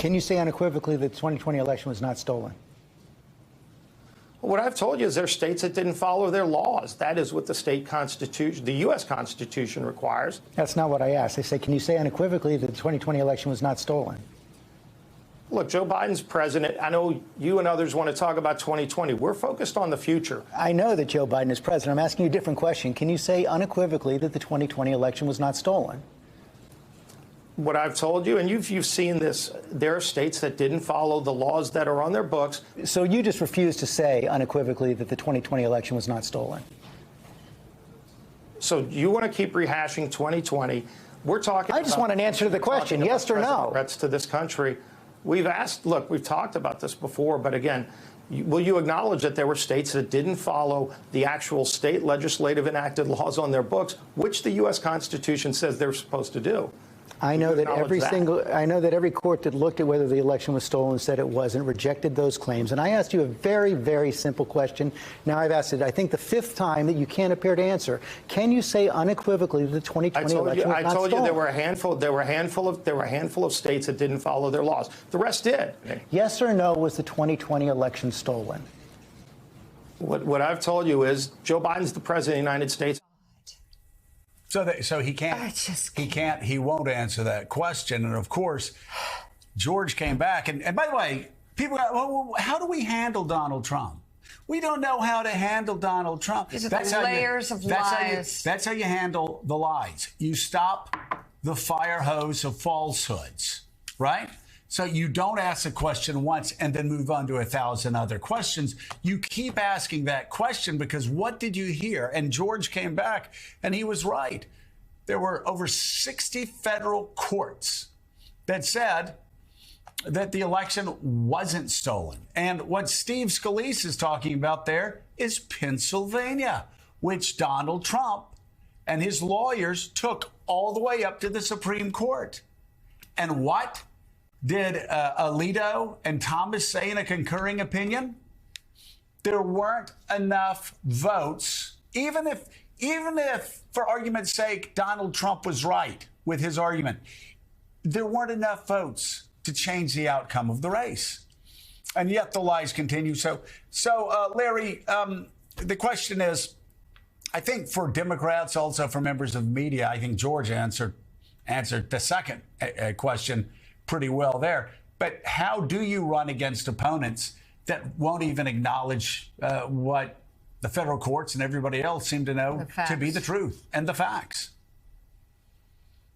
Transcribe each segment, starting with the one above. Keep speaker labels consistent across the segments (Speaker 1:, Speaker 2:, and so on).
Speaker 1: Can you say unequivocally that the 2020 election was not stolen?
Speaker 2: What I've told you is there are states that didn't follow their laws. That is what the state constitution, the U.S. Constitution requires.
Speaker 1: That's not what I asked. I said, can you say unequivocally that the 2020 election was not stolen?
Speaker 2: Look, Joe Biden's president. I know you and others want to talk about 2020. We're focused on the future.
Speaker 1: I know that Joe Biden is president. I'm asking you a different question. Can you say unequivocally that the 2020 election was not stolen?
Speaker 2: What I've told you, and you've seen this, there are states that didn't follow the laws that are on their books.
Speaker 1: So you just refuse to say unequivocally that the 2020 election was not stolen?
Speaker 2: So you want to keep rehashing 2020. We're talking
Speaker 1: I just want an answer to the question, yes or no.
Speaker 2: Threats to this country. We've asked, look, we've talked about this before, but again, will you acknowledge that there were states that didn't follow the actual state legislative enacted laws on their books, which the U.S. Constitution says they're supposed to do?
Speaker 1: I know that every court that looked at whether the election was stolen said it wasn't, rejected those claims. And I asked you a very, very simple question. Now I've asked it, I think, the fifth time that you can't appear to answer. Can you say unequivocally that the 2020 election was not stolen?
Speaker 2: I told you there were a handful of states that didn't follow their laws. The rest did.
Speaker 1: Yes or no, was the 2020 election stolen?
Speaker 2: What I've told you is Joe Biden's the president of the United States.
Speaker 3: So he he won't answer that question. And of course, George came back. And by the way, people go, well, how do we handle Donald Trump? We don't know how to handle Donald Trump.
Speaker 4: That's layers of lies.
Speaker 3: That's how you handle the lies. You stop the fire hose of falsehoods, right? So you don't ask a question once and then move on to 1,000 other questions. You keep asking that question because what did you hear? And George came back and he was right. There were over 60 federal courts that said that the election wasn't stolen. And what Steve Scalise is talking about there is Pennsylvania, which Donald Trump and his lawyers took all the way up to the Supreme Court. And what did Alito and Thomas say in a concurring opinion? There weren't enough votes, even if, for argument's sake, Donald Trump was right with his argument. There weren't enough votes to change the outcome of the race. And yet the lies continue. So Larry, the question is, I think for Democrats, also for members of media, I think George answered the second question pretty well there. But how do you run against opponents that won't even acknowledge what the federal courts and everybody else seem to know to be the truth and the facts?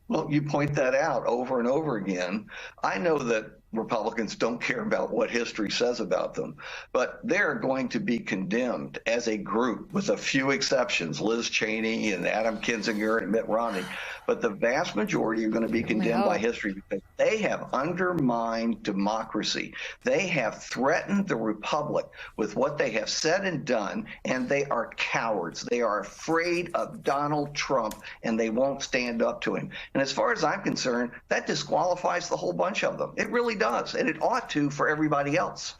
Speaker 5: Well, you point that out over and over again. I know that Republicans don't care about what history says about them, but they're going to be condemned as a group, with a few exceptions, Liz Cheney and Adam Kinzinger and Mitt Romney. But the vast majority are going to be condemned by history because they have undermined democracy. They have threatened the republic with what they have said and done, and they are cowards. They are afraid of Donald Trump, and they won't stand up to him. And as far as I'm concerned, that disqualifies the whole bunch of them. It really does, and it ought to for everybody else.